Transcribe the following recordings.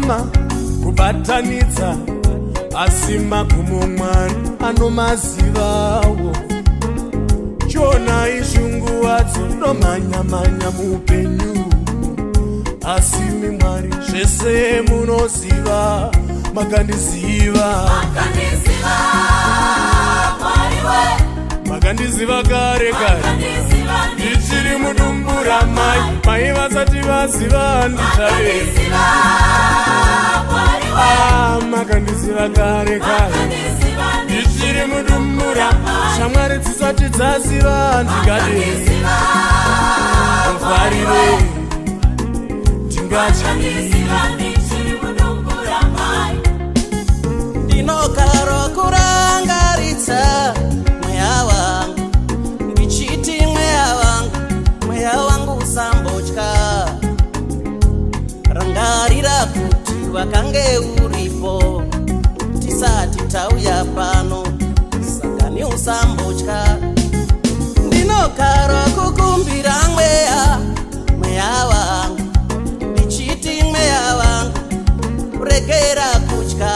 zama kubatanidza, asi magumo Mwari anomazivawo. Chona ishungu wadzo nomhanya muupenyu, asi Mwari zvese munoziva. Makandiziva, makandiziva kare ndichiri mudumbu ramai, mai vasati vaziva ndicharema. Makandiziva kare ndichiri mudumbu ramai, shamwari dzisati dzaziva ndingadema. Muvharire ndingadya. Ndinogara kurangaridza mweya wangu, ndichiti mweya wangu usambotya. Rangarira kuti wakange uripo tisati tauya pano, saka usambotya. Ndinogara kukumbira mweya wangu, ndichiti mweya wangu regera kutya.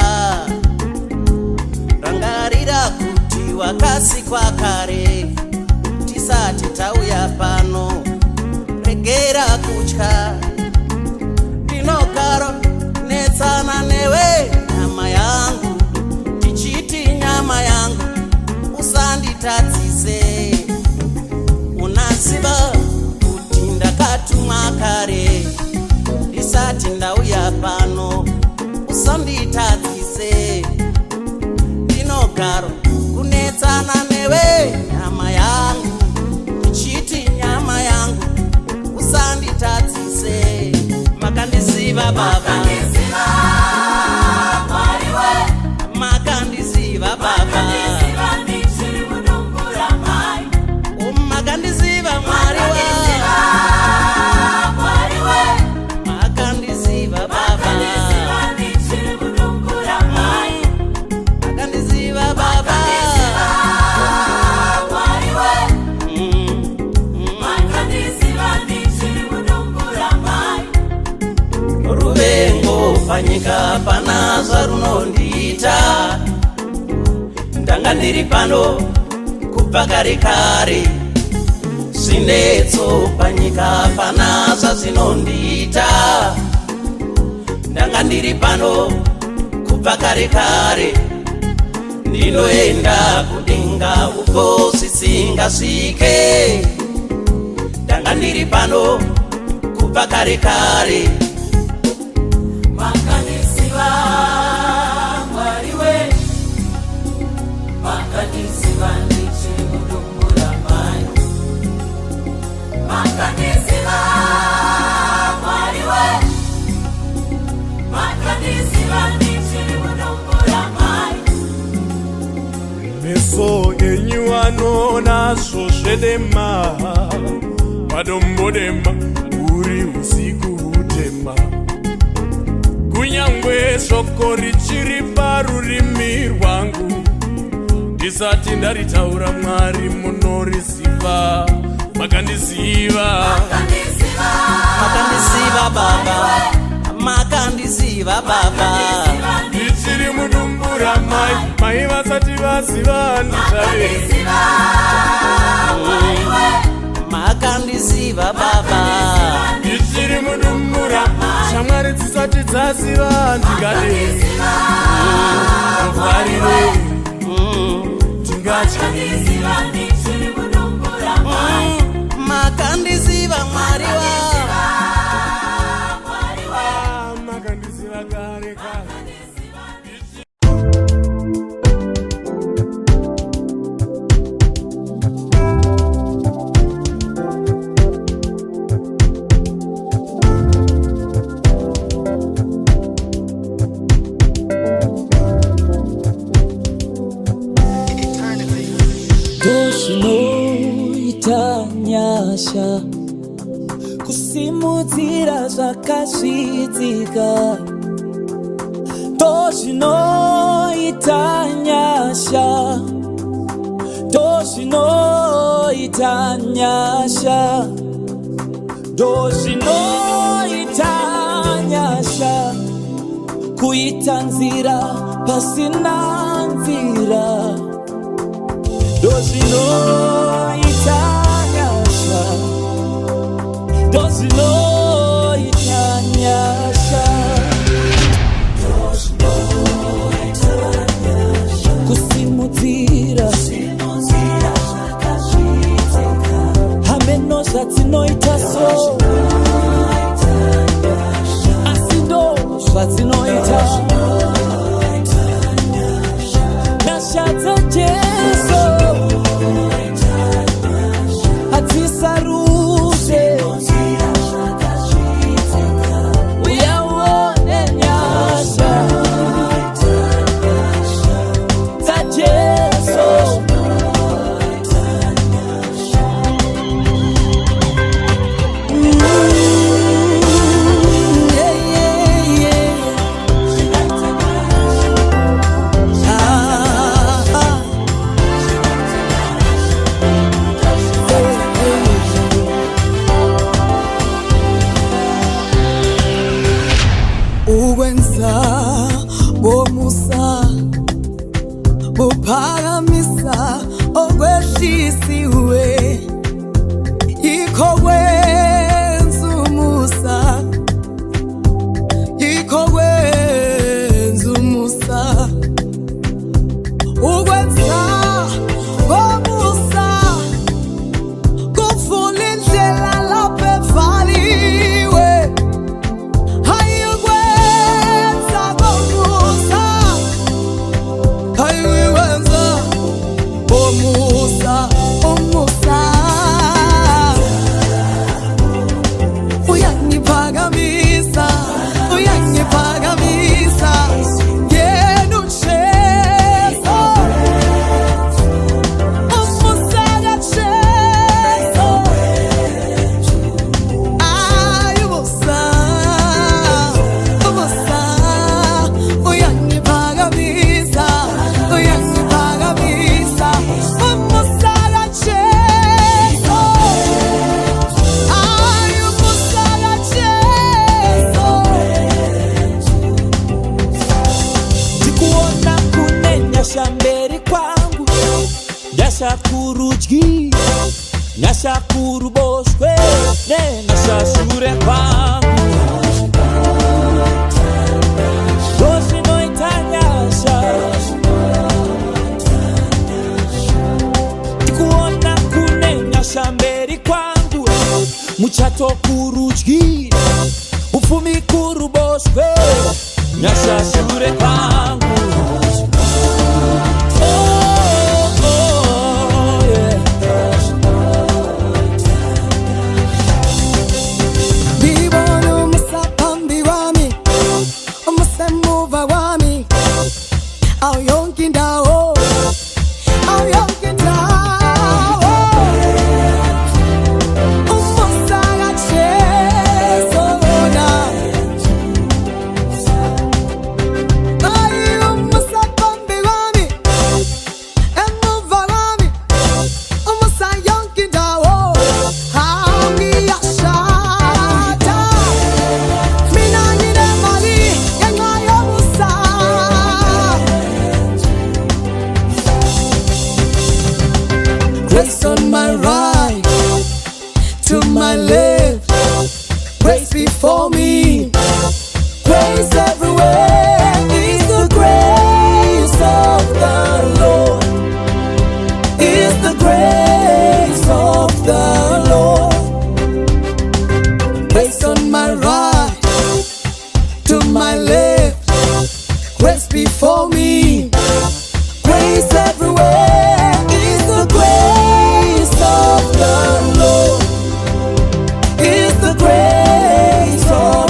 Rangarira kuti wakasikwa kare tisati tauya pano, regera kutya. Ndinogara netsana newe nyama yangu, ndichiti nyama yangu usanditadzise. Unaziva kuti ndakatumwa kare ndisati ndauya pano, usanditadzise. Ndinogara kunetsana newe nyama yangu, ndichiti nyama yangu usanditadzise. Makandiziva Baba, makandiziva Baba, makandiziva Mwari makandiziva Baba, makandiziva Baba. Ruvengo panyika pana zvarunondiita, ndanga ndiri pano kubva kare. Zvinetso panyika pana zvazvinondiita, ndanga ndiri pano kubva kare. Ndinoenda kudenga uko zvisingasvike, ndanga ndiri pano kubva kare. Makandiziva Mwari we, makandiziva ndichiri mudumbu ramai. Makandiziva Mwari we, makandiziva ndichiri mudumbu ramai. Meso enyu anoona zvedema, madombo dema, uri usiku hutema. Kunyangwe shoko richiri parurimi rwangu, ndisati ndaritaura Mwari munoriziva. Makandiziva, makandiziva Baba, makandiziva Baba. Ndichiri mudumbu ramai, mai vasati vaziva ndicharema. Makandiziva Baba, ndichiri mudumbu ramai, shamwari dzisati dzaziva ndingadema. Muvharire ndingadya. Makandiziva Mwari makandiziva kare. Nyasha kusimudzira zvakasvidzika, ndozvinoita nyasha, ndozvinoita nyasha, ndozvinoita nyasha, uitanzira pasina nzira dozinoitanyasha kusimudzira hameno zvadzinoitaso asindo zvadzinoita nyasha dzajesu hadzisarudze uyaone nyasha dzajesu. Ukwenza bomusa buphakamisa okwehlisiwe yikho kwenza umusa yikho kwenza umusa ukwenza bomusa kuvula indlela lapho evaliwe Mberi kwangu nyasha kurudyi nyasha kuruboshwe nyasha shure kwangu dozinoita nyasha ndikuona kune nyasha mberi kwangu muchato kurudyi upfumi kuruboshwe nyasha shure kwangu. Grace on my right, to my left, grace before me, grace everywhere is the grace of the Lord, is the grace of the Lord. Grace on my right, to my left, grace before me, grace everywhere is the grace of the Lord, is the grace of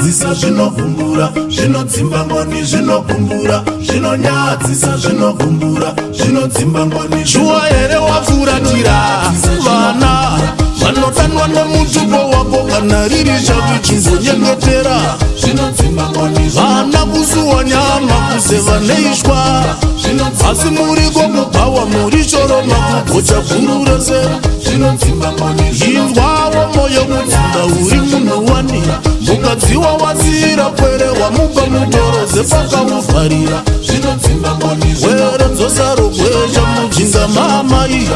zvinonyadzisa zvinogumbura zvinodzimba ngoni zvinogumbura zvinonyadzisa zvinogumbura zvinodzimba ngoni shuwa here wafuratira vana vanodanwa nemutupo wako kana riri zvako chizonyengetera zvinodzimba ngoni vana kusuwa nyama kuseva neishwa asi muriko mugawa muri shoro makugocha guru rese zvinodzimba ngoni inzwawo moyo mudzimba uri munhu wani mukadziwa wasira kwere wamupa mutoro zepakauvharira zvinodzimba ngoni were dzosarogwesha mujinga mamai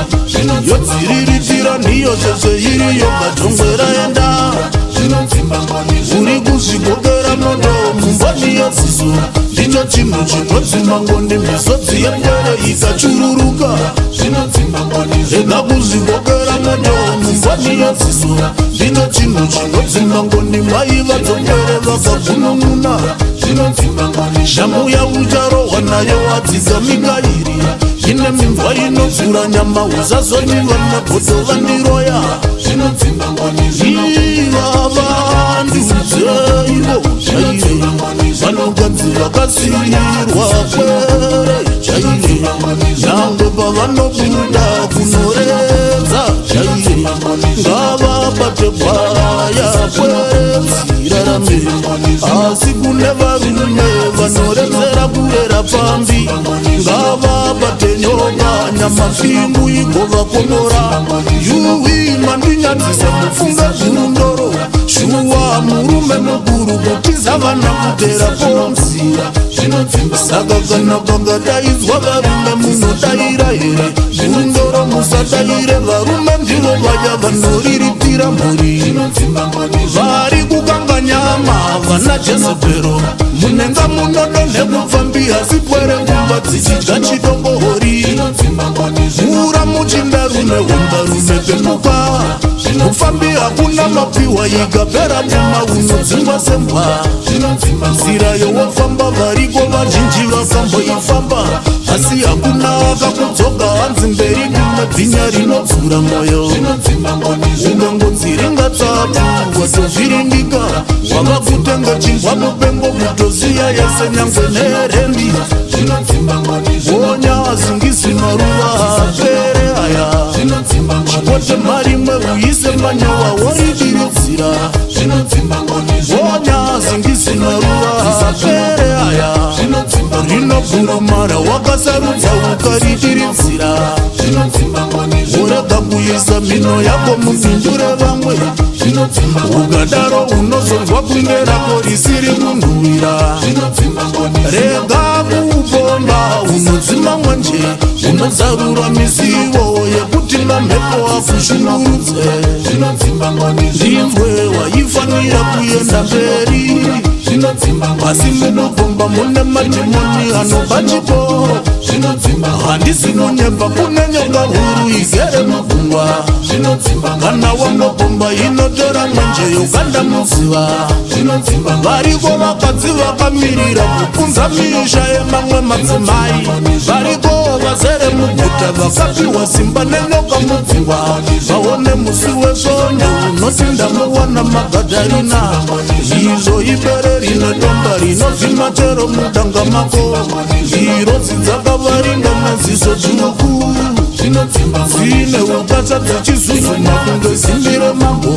yodziriritira ndiyo zvezveiriyo ngatongweraenda zvinodzimba ngoni uri kuzvigokera moto mumboni yeziso ndicho chinhu chinodzimba ngoni misodzi yembere ikachururuka zvinodzimba ngoni rega kuzvigokera moto mumboni yeziso ndicho chinhu chinodzimba ngoni mai vadzongere vakagunun'una zvinodzimba ngoni shamu yaucharohwa nayo wadzidza mikairi ine minzwa inodzura nyama usazonyiva nagoto vandiroya zvinodzimba ngoni iva vanduzeivo chaire vanogadzira kasirwa kwere chaire nyangwe pavanobuda kunoredza chaire ngavabate bwaya kwere tsirarame asi kune varume vanoredzera kurera pambi ngavabate nyoka nyamafimbu igovakomora yuwi mandinyadzisa mufunga gurundoro shuwa murume mukuru kutiza vana kutera pomzira saka kana pangadaidzwa varume munodayira here gurundoro musadayire varume ndivo vaya vanoriritira mhuri vari kukanga nyama vana jezebhero munenga munodo nekupfambi hasi pwere ngumba dzichidya chidongohori mura muchinda rume humba rume pemuka mupfambi hakuna mapiwa ikapera puma unodzingwa sembwa nzira yowofamba variko vazhinji vakamboifamba asi hakuna akakudzoka hanzi mberi kume bhinya rinobvura mwoyo ukangonziringatsapu watozviringika wava kutenga chingwa mupengo kutoziya yese nyangwe nerendi wonya azingisi maruva apere aya chipote marimwe uise manyowa woridiridzira wonya azingisi maruva apere aya rinogurumara wakasarudza ukaridiridzira urega kuisa mino yako mupindure vamwe ukadaro unozonzwa kunge rako risiri kunhuhwira rega kuupomba unodzima mwenje unozarura misiwo yekuti mamhepo akushungurudze ndinzwe waifanira kuenda mberi asi munopomba mune madhimoni anoba chiporo handisi nonyepa kune nyoka huru igere mugungwa kana wangopomba inotora mwenje yokanda muziva variko vakadzi vakamirira kupunza misha yemamwe madzimai variko vazere muguta vakapiwa simba nenyoka mugungwa vaone musi wesonde unotinda muwana magadharina izvo ibere rinotomba rinovhima chero mudanga mako irodzi dzakavaringa maziso tsvuku dzine ukatsa dzichizuzuma kunge zimbire mambo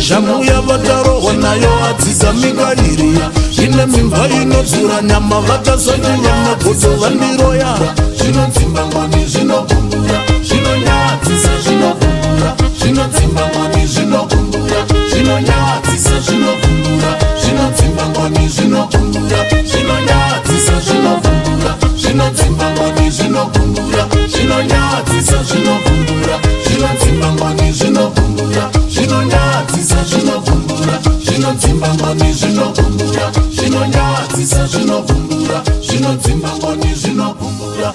shamu yavatarohwa nayo adzisa mikairi ine mimba inodzura nyama vatasoti vanagoto vandiroya zvinodzimba ngoni zvinogumbura zvinonyadzisa zvinogumbura zvinodzimba ngoni zvinogumbura zvinonyadzisa zvinogumbura zvinodzimba ngoni zvinogumbura zvinonyadzisa zvinogumbura zvinodzimba ngoni zvinogumbura zvinonyadzisa zvinogumbura zvinodzimba ngoni zvinogumbura zvinonyadzisa zvinogumbura zvinodzimba ngoni zvinogumbura zvinonyadzisa zvinogumbura zvinodzimba ngoni zvinogumbura.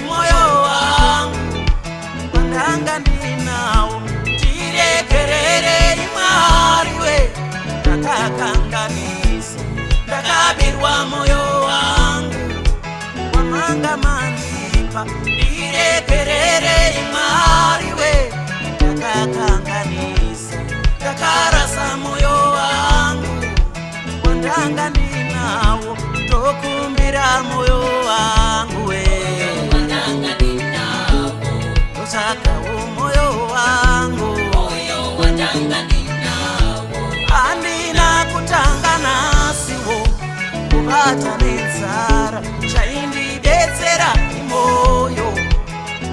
moyo wangu wandanga ndinawo tirekererei Mwari we ndakakanganisa ndakabirwa moyo wangu wamanga mandipa ndirekererei Mwari we ndakakanganisa ndakarasa moyo wangu wandanga ndinawo tokumbira moyo wangu we tosakawo moyo wangu andina kutanga nasiwo kubata nenzara chaindidetsera imoyo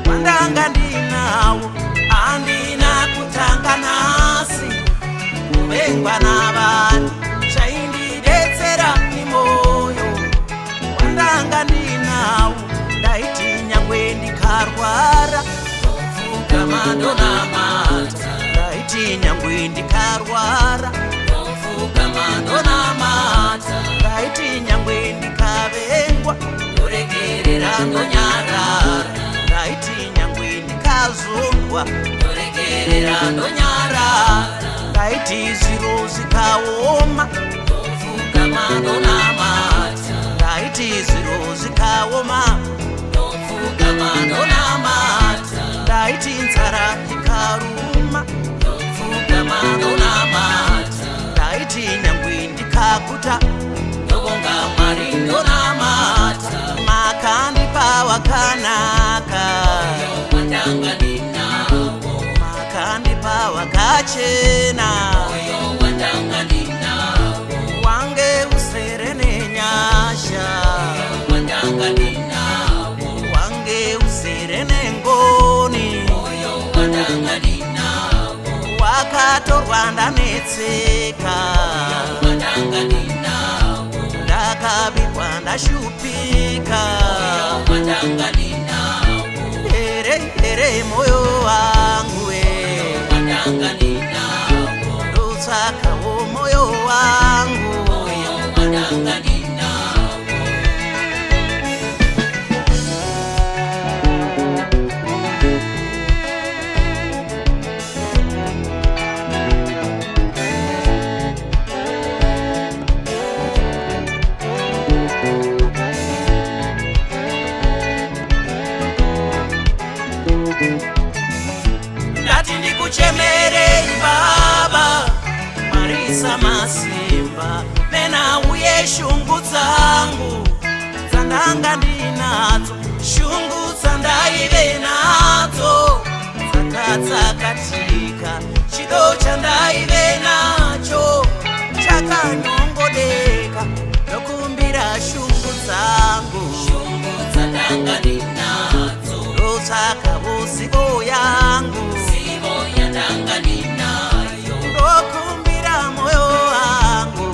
wandanga ndinawo andina kutanga nasi kuvengwa navani chaindidetsera imoyo wandanga ndinawo ndaiti nyangwe ndikarwara ndofuka mandonamata ndaiti nyangwe ndikarwara ndofuka mandonamata ndaiti nyangwe ndikavengwa ndoregerera ndonyarara ndaiti nyangwe ndikazondwa ndoregerera ndonyarara ndaiti zviro zvikaoma ndofuka mandonamata ndaiti zviro zvikaoma ndofuka mandonamata ndaiti nzara ikaruma ndofuka mandonamata ndaiti nyangwe ndikakuta ndobonga Mwari ndonamata makandipa wakanaka makandipa wakachena wange usere nenyasha wange usere nengoni wakatorwa ndanetseka ndakabirwa ndashupika here moyo wangu we ndotsakawo moyo wangu ndati ndikuchemerei Baba Marisa masimba nenauye shungu dzangu dzandanga ndinadzo shungu dzandaive nadzo dzakatsakatika chido chandaive nacho chakanyongodeka ndokumbira shungu dzangu ndotsaka vusivo yangu ndokumbira moyo wangu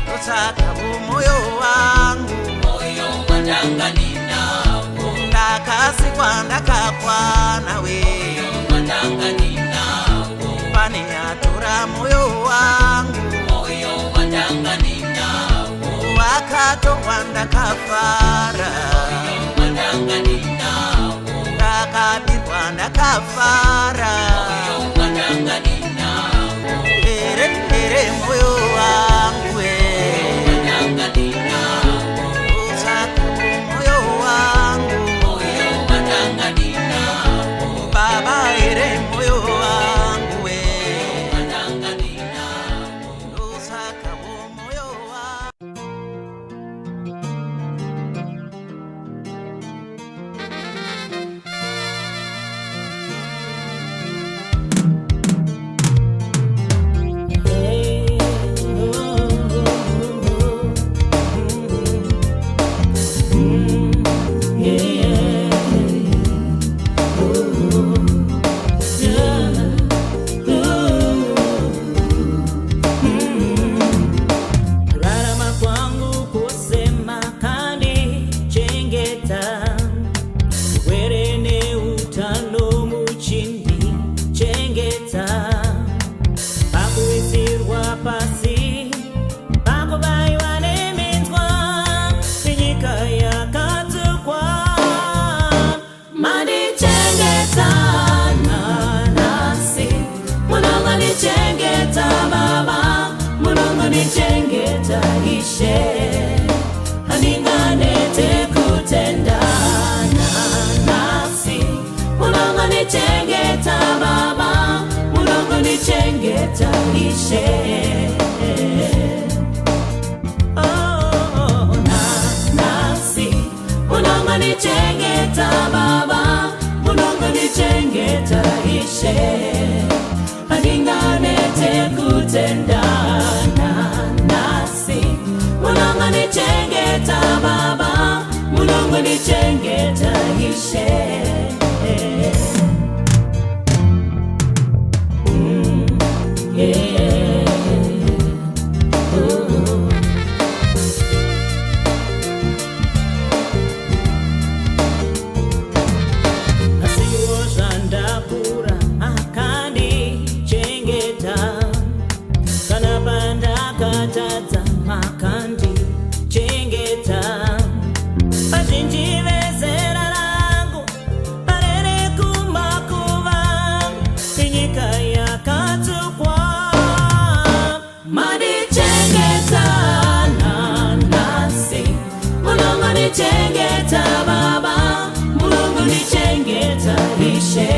ndotsaka vumoyo wangu ndakasikwa ndakakwana we pane yatora moyo wangu wakatorwa ndakafara ndakabirwa ndakafara here moyo wangu we utsaka moyo wangu Baba here moyo wangu we utsaka moyo wangu ishe aninganete kutendana nasi. Mulungu nichengeta Baba, Mulungu nichengeta ishe. Nichengeta Baba, Mulungu nichengeta ishe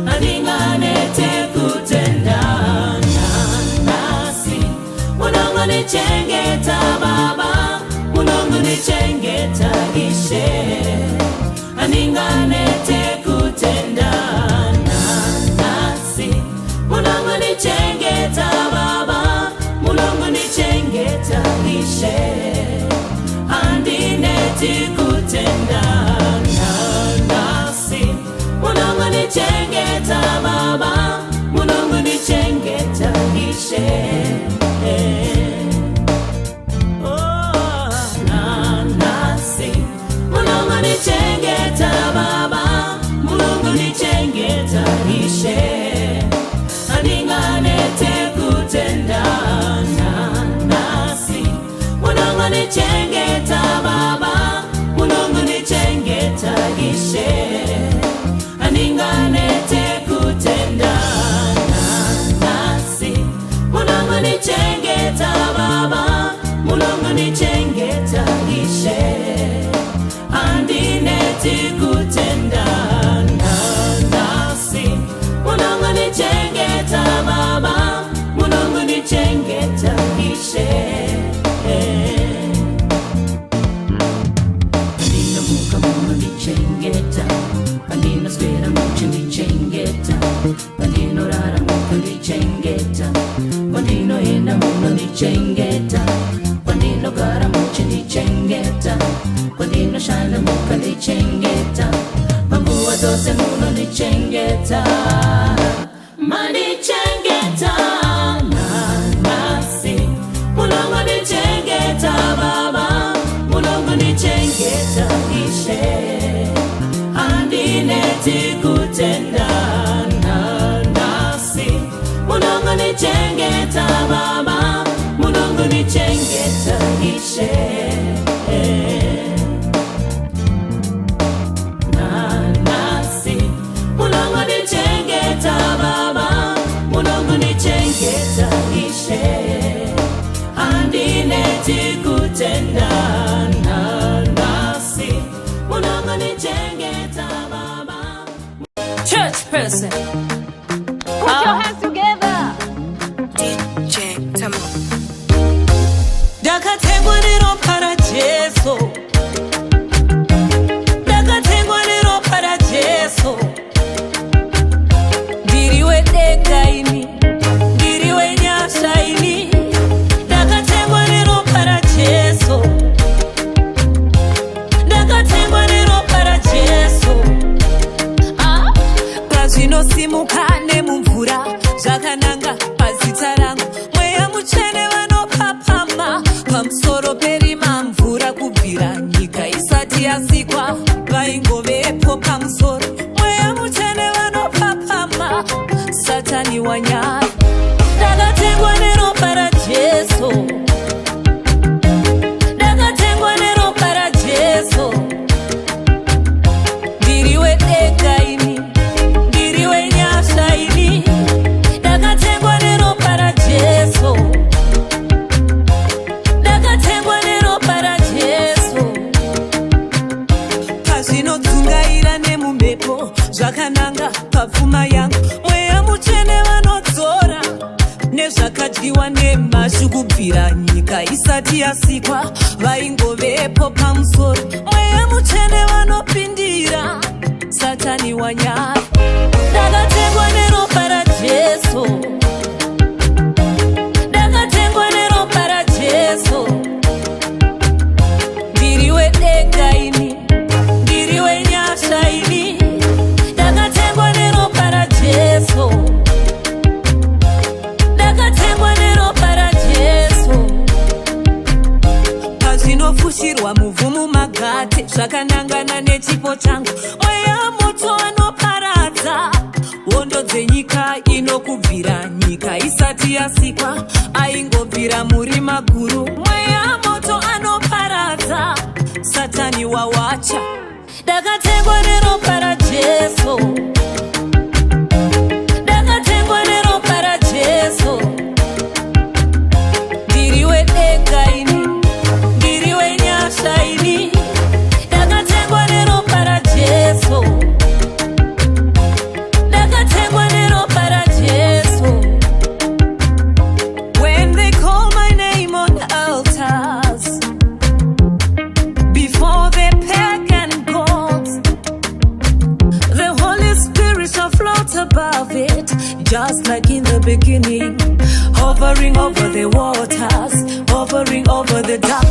aninganete kutendana nasi. Mulungu nichengeta Baba, Mulungu nichengeta ishe aninganete kutendana nasi. Mulungu nichengeta Baba, Mulungu nichengeta ishe andineti kutendana nasi. Mulungu nichengeta Baba, Mulungu nichengeta ishe. Nasi. Mulungu nichengeta Baba, Mulungu nichengeta ishe aninganete kutendana nasi. Mulungu nichengeta Baba, Mulungu nichengeta ishe aninganete kutendana nasi. Mulungu nichengeta Baba, Mulungu nichengeta ishe andineti kutendana nasi. Mulungu nichengeta Baba, Mulungu nichengeta ishe. Pandino spera mucho nichengeta, pandino rara mucho nichengeta, pandino enda muno nichengeta, pandino gara mucho nichengeta, pandino shine mucho nichengeta, pambua dose muno nichengeta, manichengeta nasi. Mulungu nichengeta Baba, Mulungu nichengeta ishe andineti kutendana nasi. Mulungu nichengeta Baba, Mulungu nichengeta ishe nasi. Mulungu nichengeta Baba, Mulungu nichengeta ishe andineti kutendana nasi. Mulungu nichengeta Baba. Church person, put your hands together. DJ Tamo. Dakatengwa nero para Jesu, dakatengwa nero para Jesu. Diriwe dengaini, diriwe nyashaini, dakatengwa nero para Jesu, dakatengwa nero para Jesu. Zvinosumukane mumvura zvakananga pazita rangu, mweya mutsvene vanopapama pamusoro perima. Mvura kubvira nyika isati yasikwa vaingovepo pamusoro, mweya mutsvene vanopapama satani wanyara. Ndakatengwa neropa raJesu, ndakatengwa neropa raJesu. Ndiriwe denga ini, ndiriwe nyasha ini, ndakatengwa neropa raJesu, ndakatengwa neropa raJesu. Pazvinodzungaira nemumhepo zvakananga papfuma yangu, mweya mutsvene vanodzora nezvakadyiwa nemhashu kubvira nyika isati yasikwa vaingovepo pamusoro, mweya mutsvene vanopindira satani wanyara. nechipo changu, mweya moto anoparadza, hondo dzenyika inokubvira nyika isati yasikwa, aingobvira muri maguru, mweya moto anoparadza, Satani wawacha, ndakatengwa neropa raJesu, ndakatengwa neropa raJesu, ndiriwe dega ini, ndiriwe nyasha ini, ndakatengwa neropa raJesu, ndakatengwa neropa raJesu. When they call my name on altars, before the pagan gods, the Holy Spirit shall float above it, just like in the beginning, hovering over the waters, hovering over the dark.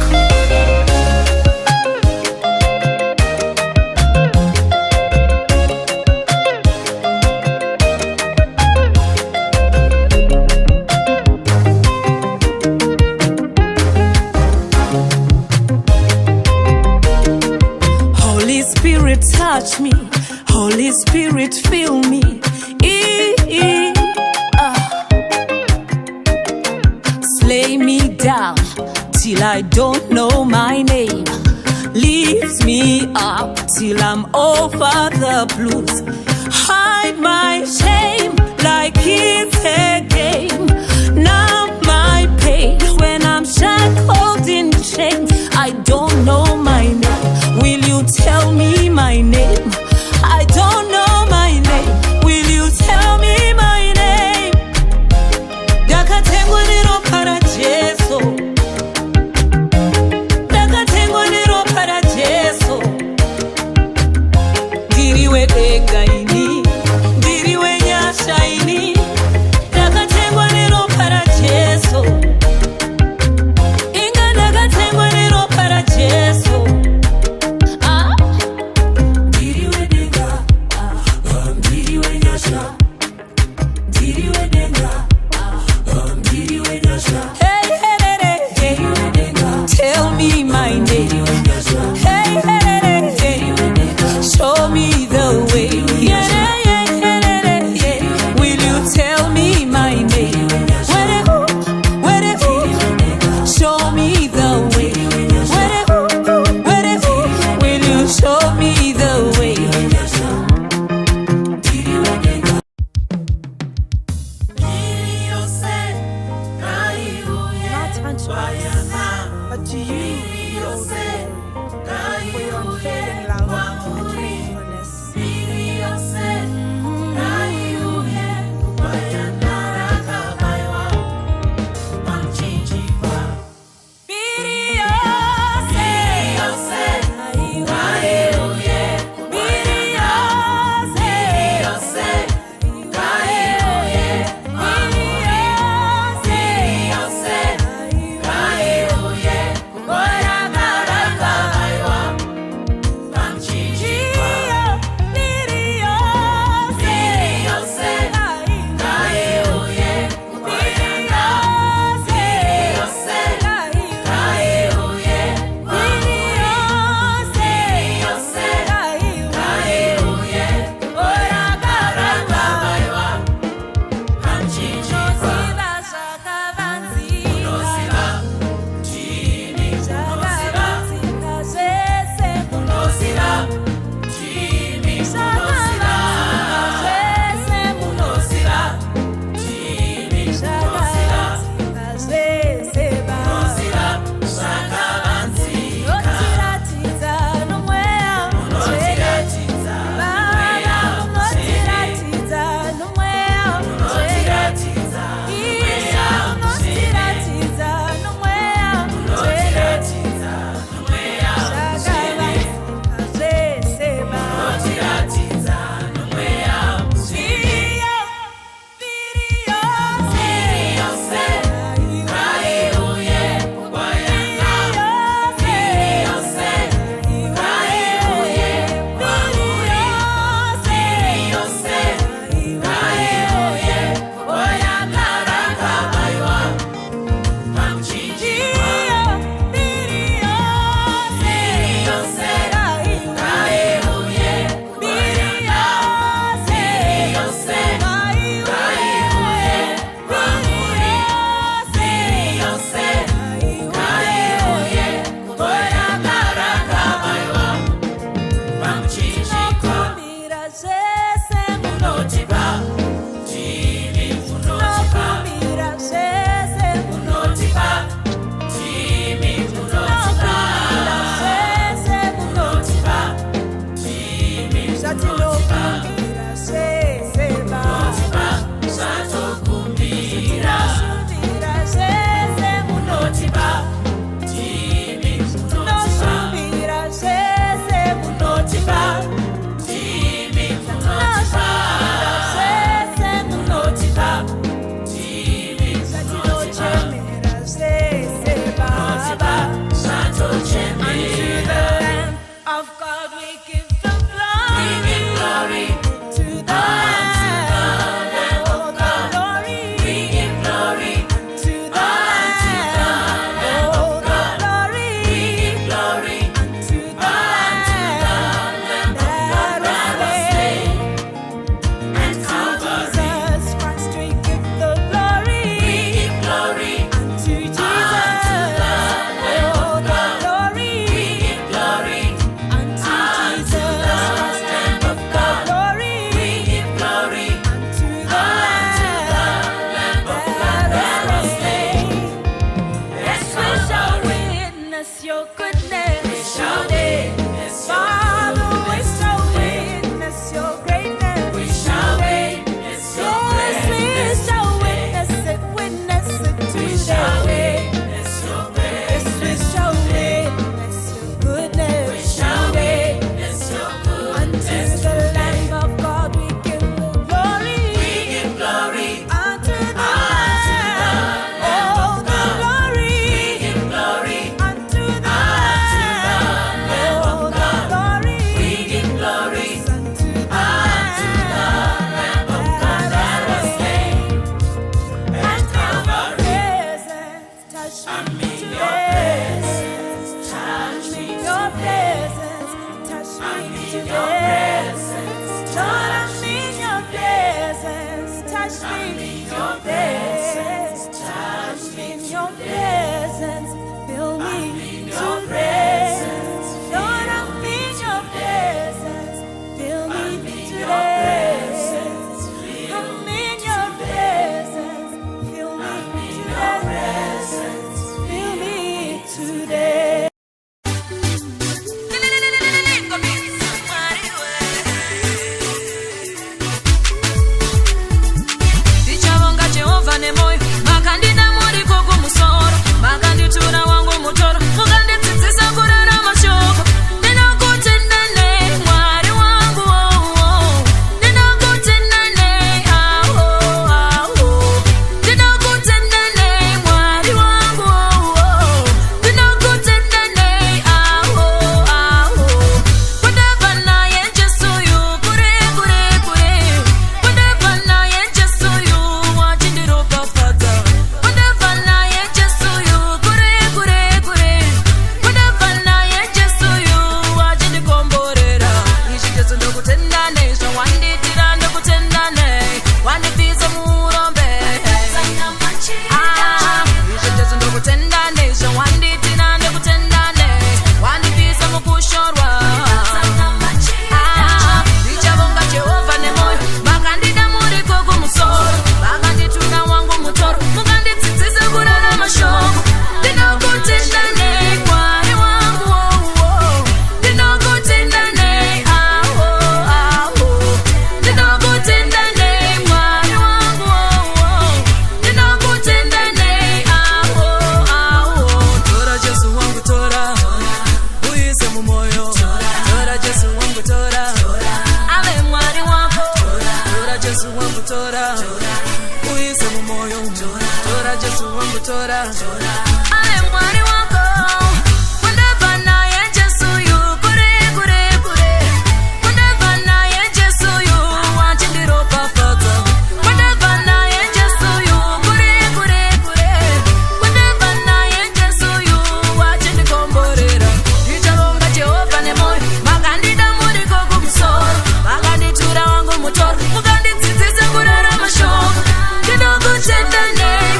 Holy Spirit touch me, Holy Spirit fill me. Slay me down till I don't know my name. Lift me up till I'm over the blues. Hide my shame like it's a game. Numb my pain when I'm shackled in shame. I don't know my name. Will you tell me my name? I don't know my name. Will you tell me my name? Ndakatengwa neropa raJesu, ndakatengwa neropa raJesu, ndiriwe dega ini, ndiriwe nyasha ini, ndakatengwa neropa raJesu, inga ndakatengwa neropa raJesu. Ndiriwe dega, ndiriwe nyasha, ndiriwe dega, ndiriwe nyasha. Hey, hey, hey, hey, tell me my name. Hey, hey, hey, hey, show me the way. Yeah.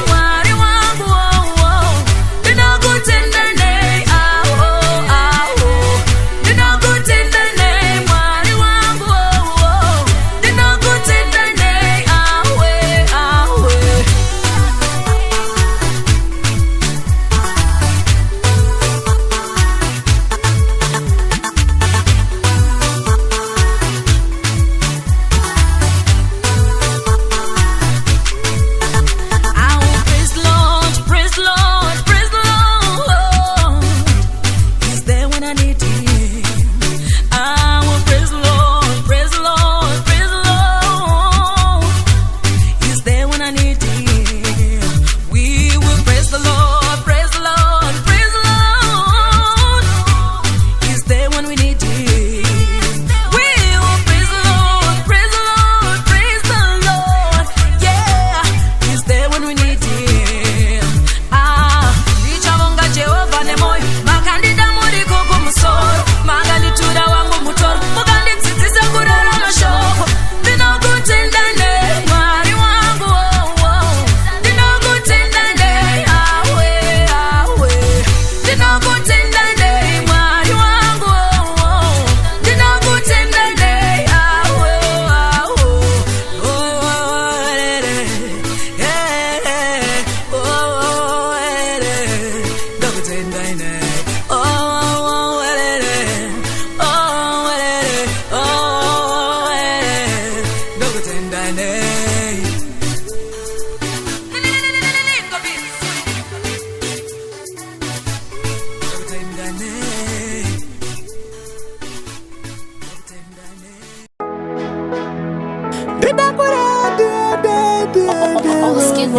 Mwari wangu, oh, oh.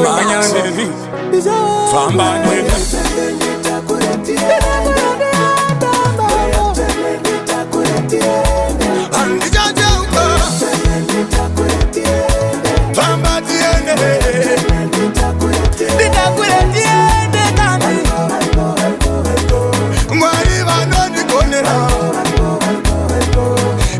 Manyaneni, Fambaneni. Andijajauka, Fambatiene. Nitakuretiene kani. Mwari vanonikonera.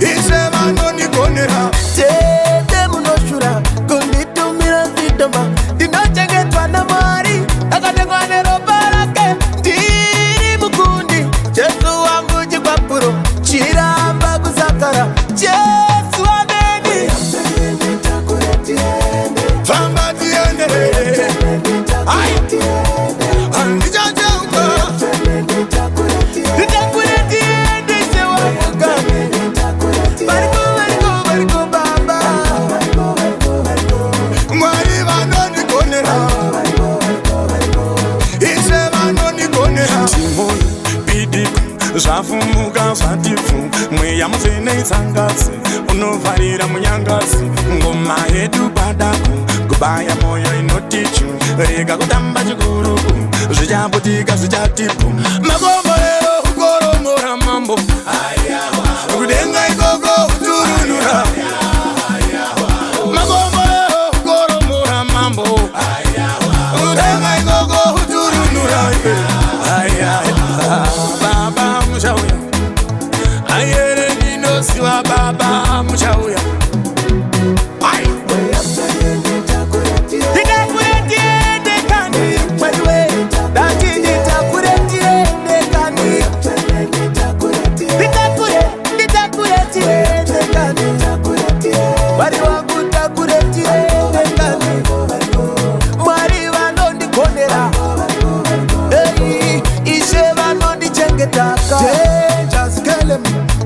Ise vanonikonera. Tete munoshura kunditumira zitoma ndinochengetwa namwari akatengwa neropa rake ndiri mukundi Jesu wangu chikwapuro chiramba kusakara Jesu ameni Famba tiende. Ai. Andijajauka. Nitakuretiene sewamuka Bariko baba Mwari vanonikonera. Ise vanonikonera. Timoni bidiku zvafumuka zvatifu mweya mufene tsangazi unovharira munyangazi ngoma yedu padaku kubaya moyo inotichu rega kutamba chikuruku zvichaputika zvichatipu makomborero kukoromora mambo kudenga ikoko kuturunura makomborero kukoromora mambo kudenga ikoko kuturunura baba muchauya ayere ndinosiwa baba muchauya Nitakuretiene kani wewe dati nitakuretiene kani Nitakuretiene kani Mwari wangu nitakuretiene kani Mwari vanondikonera Ishe vanondichengetaka Just kill him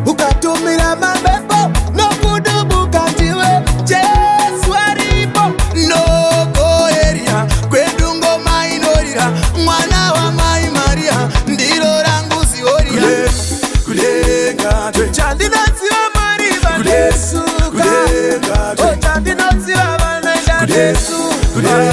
ukatumira mabepo nokudubuka ndiwe Jesu aripo nokoeria kwedungo mainorira mwana wa mai Maria ndiro rangu zioria kudenga Chandinoziva Mwari vanesuka kudenga Chandinoziva vanaenda nesuka